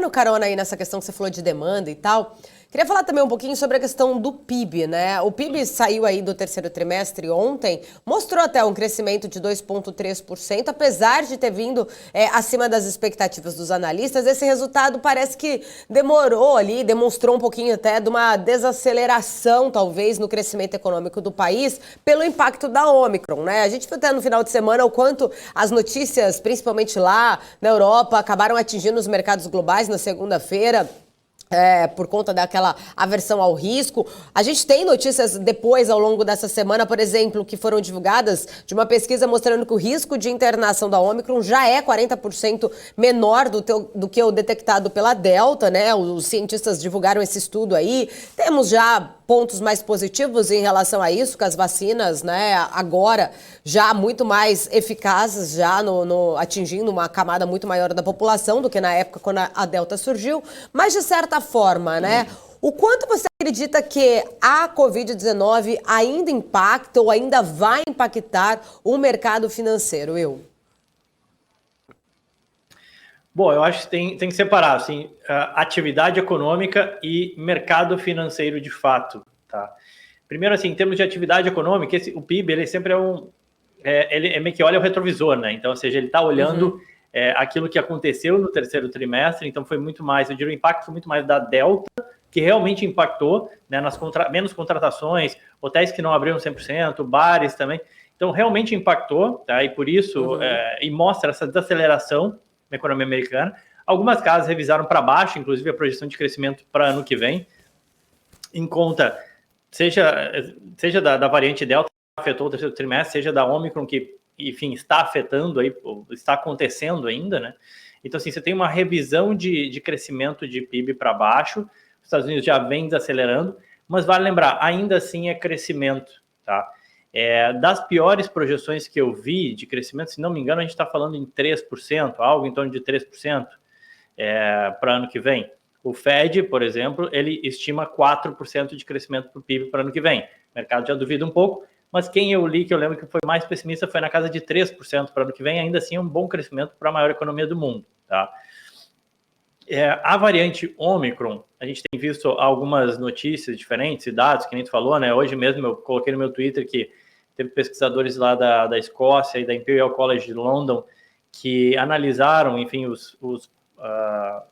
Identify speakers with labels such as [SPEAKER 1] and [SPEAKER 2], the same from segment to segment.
[SPEAKER 1] pegando carona aí nessa questão que você falou de demanda e tal, queria falar também um pouquinho sobre a questão do PIB, né? O PIB saiu aí do terceiro trimestre ontem, mostrou até um crescimento de 2,3%, apesar de ter vindo acima das expectativas dos analistas. Esse resultado parece que demorou ali, demonstrou um pouquinho até de uma desaceleração, talvez, no crescimento econômico do país, pelo impacto da Ômicron, né? A gente viu até no final de semana o quanto as notícias, principalmente lá na Europa, acabaram atingindo os mercados globais na segunda-feira. Por conta daquela aversão ao risco. A gente tem notícias depois, ao longo dessa semana, por exemplo, que foram divulgadas de uma pesquisa mostrando que o risco de internação da Ômicron já é 40% menor do que o detectado pela Delta, né? Os cientistas divulgaram esse estudo aí. Temos já pontos mais positivos em relação a isso, com as vacinas, né, agora já muito mais eficazes, já atingindo uma camada muito maior da população do que na época quando a Delta surgiu, mas de certa forma, né, o quanto você acredita que a Covid-19 ainda impacta ou ainda vai impactar o mercado financeiro, Will?
[SPEAKER 2] Bom, eu acho que tem que separar, assim, atividade econômica e mercado financeiro de fato, tá? Primeiro, assim, em termos de atividade econômica, o PIB, ele sempre ele meio que olha o retrovisor, né? Então, ou seja, ele está olhando aquilo que aconteceu no terceiro trimestre, então foi muito mais, eu diria, o impacto foi muito mais da Delta, que realmente impactou, né, menos contratações, hotéis que não abriram 100%, bares também, então realmente impactou, tá? E por isso, e mostra essa desaceleração na economia americana. Algumas casas revisaram para baixo, inclusive a projeção de crescimento para ano que vem, em conta, seja da variante Delta, que afetou o terceiro trimestre, seja da Omicron, que, enfim, está afetando, aí, está acontecendo ainda, né? Então, assim, você tem uma revisão de crescimento de PIB para baixo, os Estados Unidos já vem desacelerando, mas vale lembrar, ainda assim é crescimento, tá? Das piores projeções que eu vi de crescimento, se não me engano, a gente está falando em 3%, algo em torno de 3% para ano que vem. O Fed, por exemplo, ele estima 4% de crescimento para o PIB para ano que vem. O mercado já duvida um pouco, mas quem eu li, que eu lembro que foi mais pessimista, foi na casa de 3% para ano que vem, ainda assim é um bom crescimento para a maior economia do mundo, tá? A variante Omicron, a gente tem visto algumas notícias diferentes, dados, que nem tu falou, né? Hoje mesmo eu coloquei no meu Twitter que teve pesquisadores lá da Escócia e da Imperial College de London que analisaram, enfim,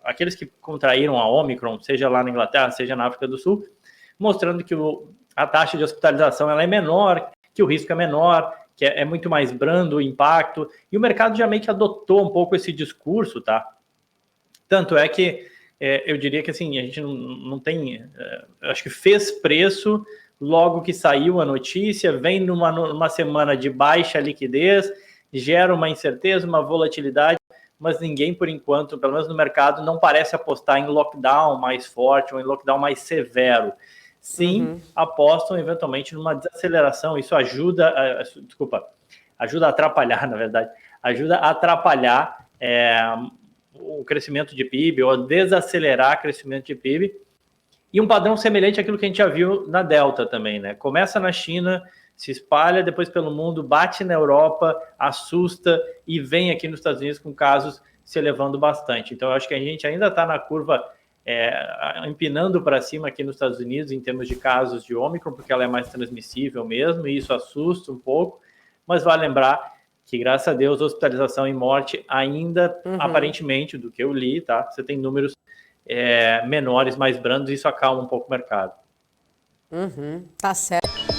[SPEAKER 2] aqueles que contraíram a Omicron, seja lá na Inglaterra, seja na África do Sul, mostrando que a taxa de hospitalização ela é menor, que o risco é menor, que é muito mais brando o impacto, e o mercado já meio que adotou um pouco esse discurso, tá? Tanto é que eu diria que assim, a gente não tem, acho que fez preço logo que saiu a notícia, vem numa semana de baixa liquidez, gera uma incerteza, uma volatilidade, mas ninguém, por enquanto, pelo menos no mercado, não parece apostar em lockdown mais forte ou em lockdown mais severo. Sim, apostam eventualmente numa desaceleração, isso ajuda a atrapalhar, na verdade, ajuda a atrapalhar o crescimento de PIB ou a desacelerar o crescimento de PIB, e um padrão semelhante àquilo que a gente já viu na Delta também, né? Começa na China, se espalha depois pelo mundo, bate na Europa, assusta e vem aqui nos Estados Unidos com casos se elevando bastante. Então, eu acho que a gente ainda está na curva empinando para cima aqui nos Estados Unidos em termos de casos de Omicron, porque ela é mais transmissível mesmo, e isso assusta um pouco, mas vale lembrar que, graças a Deus, hospitalização e morte ainda, aparentemente, do que eu li, tá? Você tem números menores, mais brandos, e isso acalma um pouco o mercado.
[SPEAKER 1] Tá certo.